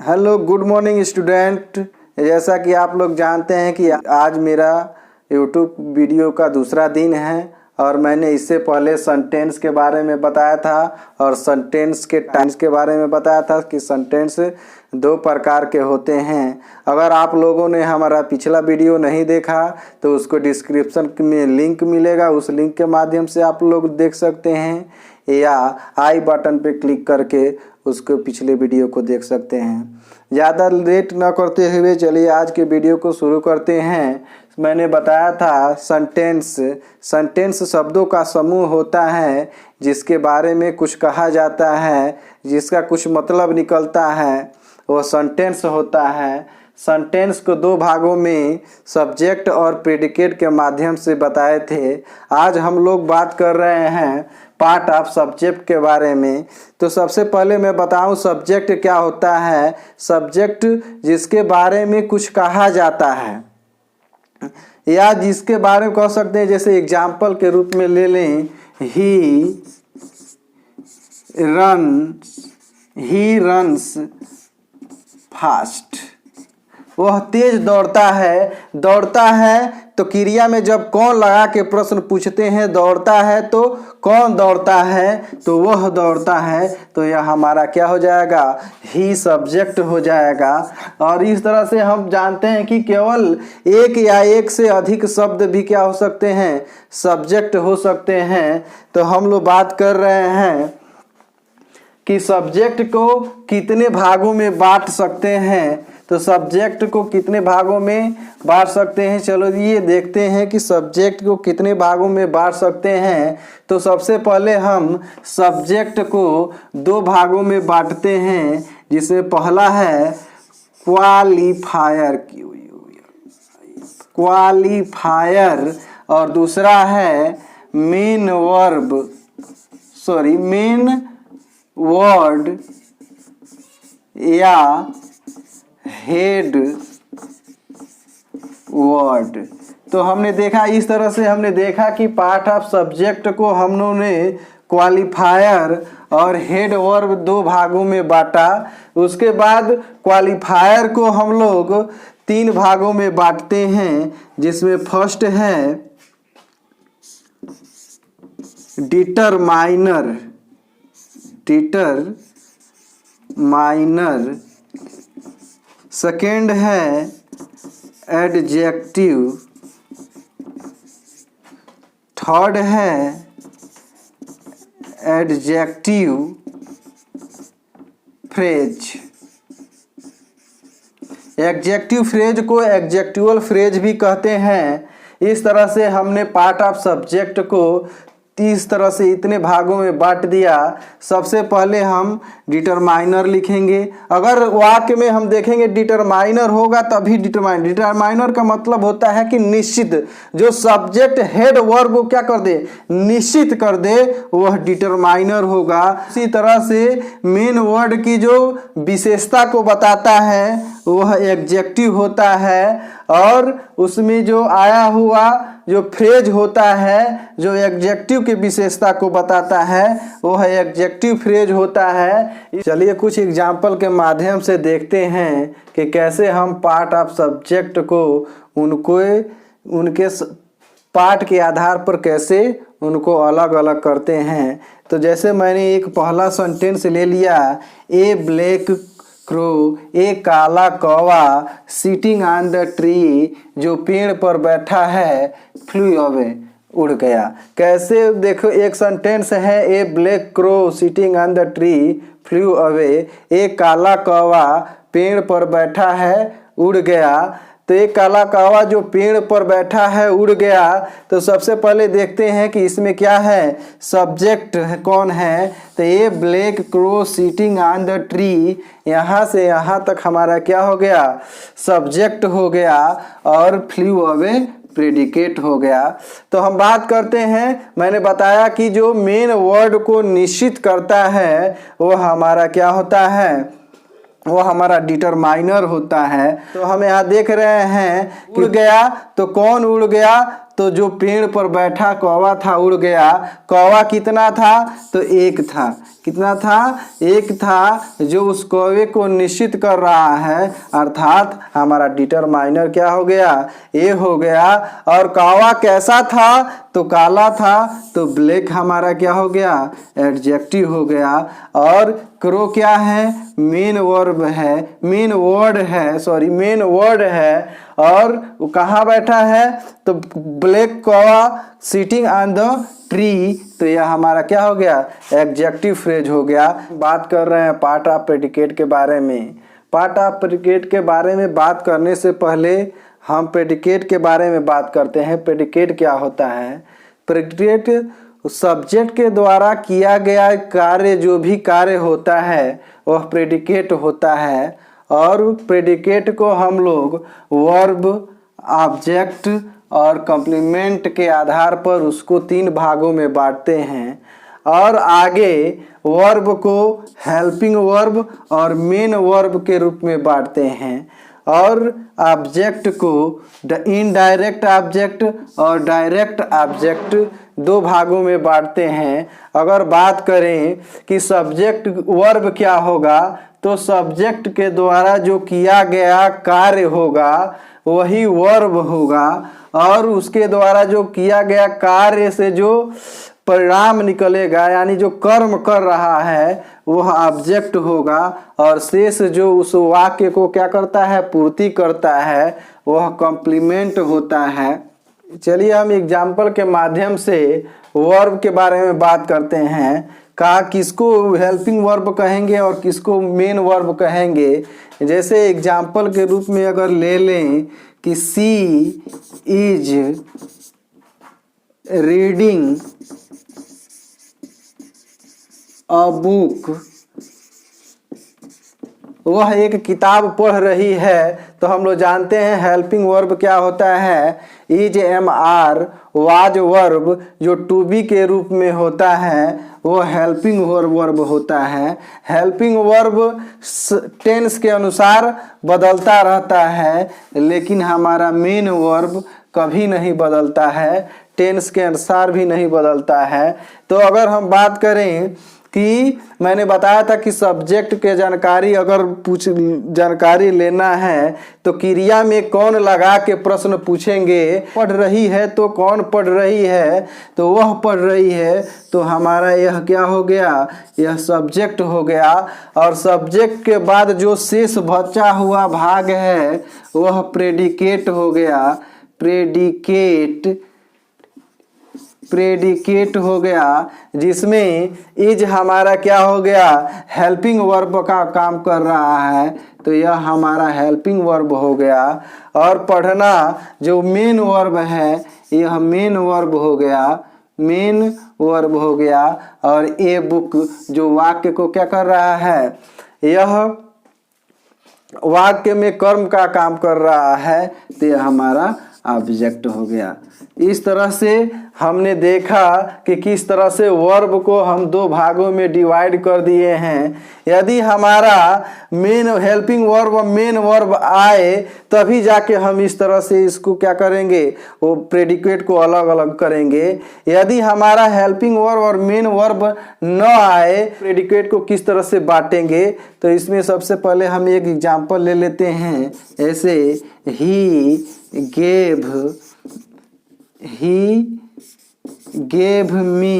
Hello good morning student. जैसा कि आप लोग जानते हैं कि आज मेरा यूट्यूब वीडियो का दूसरा दिन है और मैंने इससे पहले सेंटेंस के बारे में बताया था और सेंटेंस के टाइम्स के बारे में बताया था कि सेंटेंस दो प्रकार के होते हैं। अगर आप लोगों ने हमारा पिछला वीडियो नहीं देखा तो उसको डिस्क्रिप्शन में लिंक मिलेगा, उस लिंक के माध्यम से आप लोग देख सकते हैं या आई बटन पे क्लिक करके उसको पिछले वीडियो को देख सकते हैं। ज़्यादा लेट न करते हुए चलिए आज के वीडियो को शुरू करते हैं। मैंने बताया था सेंटेंस शब्दों का समूह होता है जिसके बारे में कुछ कहा जाता है, जिसका कुछ मतलब निकलता है, वो सेंटेंस होता है। सेंटेंस को दो भागों में सब्जेक्ट और प्रेडिकेट के माध्यम से बताए थे। आज हम लोग बात कर रहे हैं पार्ट ऑफ सब्जेक्ट के बारे में। तो सबसे पहले मैं बताऊं सब्जेक्ट क्या होता है। सब्जेक्ट जिसके बारे में कुछ कहा जाता है या जिसके बारे में कह सकते हैं, जैसे एग्जाम्पल के रूप में ले लें, ही रन्स फास्ट, वह तेज दौड़ता है। तो क्रिया में जब कौन लगा के प्रश्न पूछते हैं दौड़ता है तो कौन दौड़ता है, तो वह दौड़ता है। तो यह हमारा क्या हो जाएगा, ही सब्जेक्ट हो जाएगा। और इस तरह से हम जानते हैं कि केवल एक या एक से अधिक शब्द भी क्या हो सकते हैं, सब्जेक्ट हो सकते हैं। तो हम लोग बात कर रहे हैं कि सब्जेक्ट को कितने भागों में बांट सकते हैं। तो सब्जेक्ट को कितने भागों में बांट सकते हैं, चलो ये देखते हैं कि सब्जेक्ट को कितने भागों में बांट सकते हैं। तो सबसे पहले हम सब्जेक्ट को दो भागों में बांटते हैं, जिसमें पहला है क्वालिफायर और दूसरा है मेन वर्ड या हेड वर्ड। तो हमने देखा, इस तरह से हमने देखा कि पार्ट ऑफ सब्जेक्ट को हम लोगों ने क्वालिफायर और हेड वर्ब दो भागों में बांटा। उसके बाद क्वालिफायर को हम लोग तीन भागों में बांटते हैं, जिसमें फर्स्ट है डिटरमाइनर, सेकेंड है एडजेक्टिव, थर्ड है एडजेक्टिव फ्रेज। एडजेक्टिव फ्रेज को एडजेक्टिवल फ्रेज भी कहते हैं। इस तरह से हमने पार्ट ऑफ सब्जेक्ट को इस तरह से इतने भागों में बांट दिया। सबसे पहले हम डिटरमाइनर लिखेंगे। अगर वाक्य में हम देखेंगे डिटरमाइनर होगा तभी डिटरमाइनर का मतलब होता है कि निश्चित, जो सब्जेक्ट हेड वर्ब को क्या कर दे, निश्चित कर दे, वह डिटरमाइनर होगा। इसी तरह से मेन वर्ड की जो विशेषता को बताता है वह एडजेक्टिव होता है, और उसमें जो आया हुआ जो फ्रेज होता है, जो एडजेक्टिव की विशेषता को बताता है, वह एडजेक्टिव फ्रेज होता है। चलिए कुछ एग्जाम्पल के माध्यम से देखते हैं कि कैसे हम पार्ट ऑफ सब्जेक्ट को उनके पार्ट के आधार पर कैसे उनको अलग अलग करते हैं। तो जैसे मैंने एक पहला सेंटेंस ले लिया, ए ब्लैक क्रो, एक काला कौवा सिटिंग ऑन द ट्री, जो पेड़ पर बैठा है, फ्लू अवे, उड़ गया। कैसे देखो, एक सेंटेंस है a black crow sitting on the tree flew away, एक काला कौवा पेड़ पर बैठा है, उड़ गया। तो एक काला कौवा जो पेड़ पर बैठा है उड़ गया। तो सबसे पहले देखते हैं कि इसमें क्या है, सब्जेक्ट कौन है। तो ये black crow sitting on the tree, यहाँ से यहाँ तक हमारा क्या हो गया, सब्जेक्ट हो गया, और फ्लू अवे प्रेडिकेट हो गया। तो हम बात करते हैं, मैंने बताया कि जो मेन वर्ड को निश्चित करता है वो हमारा क्या होता है, वो हमारा डिटरमाइनर होता है। तो हम यहाँ देख रहे हैं उड़ गया, तो कौन उड़ गया, तो जो पेड़ पर बैठा कौवा था उड़ गया। कौवा कितना था, तो एक था। कितना था? एक था जो उस कौवे को निश्चित कर रहा है, अर्थात हमारा डिटरमाइनर क्या हो गया? ए हो गया। और कौवा कैसा था? तो काला था, तो ब्लैक हमारा क्या हो गया? एडजेक्टिव हो गया। और क्रो क्या है? मेन वर्ब है, मेन वर्ड है, सॉरी मेन वर्ड है। और वो कहाँ बैठा है? तो ब्लैक कौवा सिटिंग ऑन द ट्री, तो यह हमारा क्या हो गया? एडजेक्टिव फ्रेज हो गया। बात कर रहे हैं पार्ट ऑफ प्रेडिकेट के बारे में। पार्ट ऑफ प्रेडिकेट के बारे में बात करने से पहले हम प्रेडिकेट के बारे में बात करते हैं। प्रेडिकेट क्या होता है? प्रेडिकेट सब्जेक्ट के द्वारा किया गया कार्य, जो भी कार्य होता है वह प्रेडिकेट होता है। और प्रेडिकेट को हम लोग वर्ब, ऑब्जेक्ट और कॉम्प्लीमेंट के आधार पर उसको 3 भागों में बांटते हैं। और आगे वर्ब को हेल्पिंग वर्ब और मेन वर्ब के रूप में बांटते हैं। और ऑब्जेक्ट को इनडायरेक्ट ऑब्जेक्ट और डायरेक्ट ऑब्जेक्ट 2 भागों में बांटते हैं। अगर बात करें कि सब्जेक्ट वर्ब क्या होगा, तो सब्जेक्ट के द्वारा जो किया गया कार्य होगा वही वर्ब होगा। और उसके द्वारा जो किया गया कार्य से जो परिणाम निकलेगा, यानी जो कर्म कर रहा है, वह ऑब्जेक्ट होगा। और शेष जो उस वाक्य को क्या करता है? पूर्ति करता है, वह कॉम्प्लीमेंट होता है। चलिए हम एग्जाम्पल के माध्यम से वर्ब के बारे में बात करते हैं। कहा किसको हेल्पिंग वर्ब कहेंगे और किसको मेन वर्ब कहेंगे। जैसे एग्जाम्पल के रूप में अगर ले लें कि सी इज रीडिंग अ बुक, वह एक किताब पढ़ रही है, तो हम लोग जानते हैं हेल्पिंग वर्ब क्या होता है? Is, am, are, was verb जो टू बी के रूप में होता है वो हेल्पिंग वर्ब होता है। हेल्पिंग वर्ब टेंस के अनुसार बदलता रहता है, लेकिन हमारा मेन वर्ब कभी नहीं बदलता है, टेंस के अनुसार भी नहीं बदलता है। तो अगर हम बात करें कि मैंने बताया था कि सब्जेक्ट के जानकारी अगर जानकारी लेना है तो क्रिया में कौन लगा के प्रश्न पूछेंगे। पढ़ रही है तो कौन पढ़ रही है? तो वह पढ़ रही है, तो हमारा यह क्या हो गया? यह सब्जेक्ट हो गया। और सब्जेक्ट के बाद जो शेष बचा हुआ भाग है वह प्रेडिकेट हो गया। प्रेडिकेट हो गया, जिसमें इज हमारा क्या हो गया? हेल्पिंग वर्ब का काम कर रहा है, तो यह हमारा हेल्पिंग वर्ब हो गया। और पढ़ना जो मेन वर्ब है, यह मेन वर्ब हो गया, मेन वर्ब हो गया। और ए बुक जो वाक्य को क्या कर रहा है? यह वाक्य में कर्म का काम कर रहा है, तो यह हमारा ऑब्जेक्ट हो गया। इस तरह से हमने देखा कि किस तरह से वर्ब को हम 2 भागों में डिवाइड कर दिए हैं। यदि हमारा मेन हेल्पिंग वर्ब और मेन वर्ब आए तभी जाके हम इस तरह से इसको क्या करेंगे? वो प्रेडिकेट को अलग अलग करेंगे। यदि हमारा हेल्पिंग वर्ब और मेन वर्ब न आए, प्रेडिकेट को किस तरह से बांटेंगे? तो इसमें सबसे पहले हम एक एग्जाम्पल ले लेते हैं। ऐसे ही gave me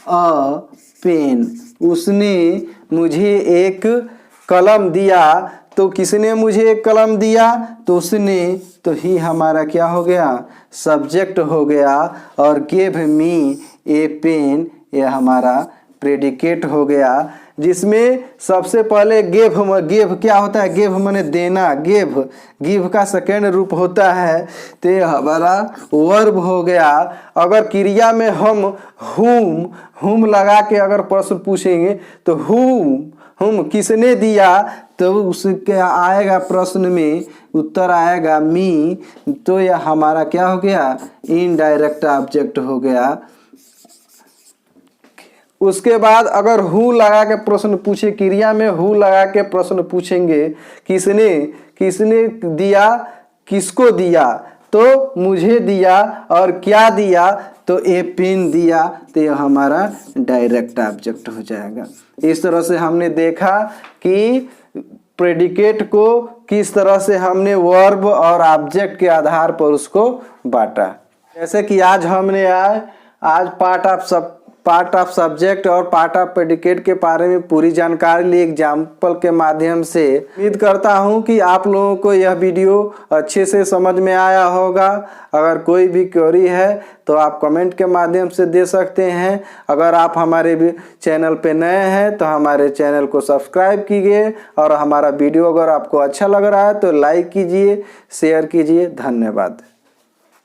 a pen, उसने मुझे एक कलम दिया। तो किसने मुझे एक कलम दिया? तो उसने, तो ही हमारा क्या हो गया? सब्जेक्ट हो गया। और gave me a pen यह हमारा प्रेडिकेट हो गया, जिसमें सबसे पहले गेव क्या होता है? गेव माने देना, गिव का सेकेंड रूप होता है, तो हमारा वर्ब हो गया। अगर क्रिया में हम हुम लगा के अगर प्रश्न पूछेंगे तो हुम किसने दिया, तो उसके आएगा प्रश्न में उत्तर आएगा मी, तो यह हमारा क्या हो गया? इनडायरेक्ट ऑब्जेक्ट हो गया। उसके बाद अगर हु लगा के प्रश्न पूछे, क्रिया में हु लगा के प्रश्न पूछेंगे, किसने दिया, किसको दिया, तो मुझे दिया। और क्या दिया? तो ए पिन दिया तो ये हमारा डायरेक्ट ऑब्जेक्ट हो जाएगा। इस तरह से हमने देखा कि प्रेडिकेट को किस तरह से हमने वर्ब और ऑब्जेक्ट के आधार पर उसको बांटा। जैसे कि आज हमने आज पार्ट ऑफ सब्जेक्ट और पार्ट ऑफ प्रेडिकेट के बारे में पूरी जानकारी ली एग्जाम्पल के माध्यम से। उम्मीद करता हूं कि आप लोगों को यह वीडियो अच्छे से समझ में आया होगा। अगर कोई भी क्वेरी है तो आप कमेंट के माध्यम से दे सकते हैं। अगर आप हमारे चैनल पे नए हैं तो हमारे चैनल को सब्सक्राइब कीजिए और हमारा वीडियो अगर आपको अच्छा लग रहा है तो लाइक कीजिए, शेयर कीजिए। धन्यवाद।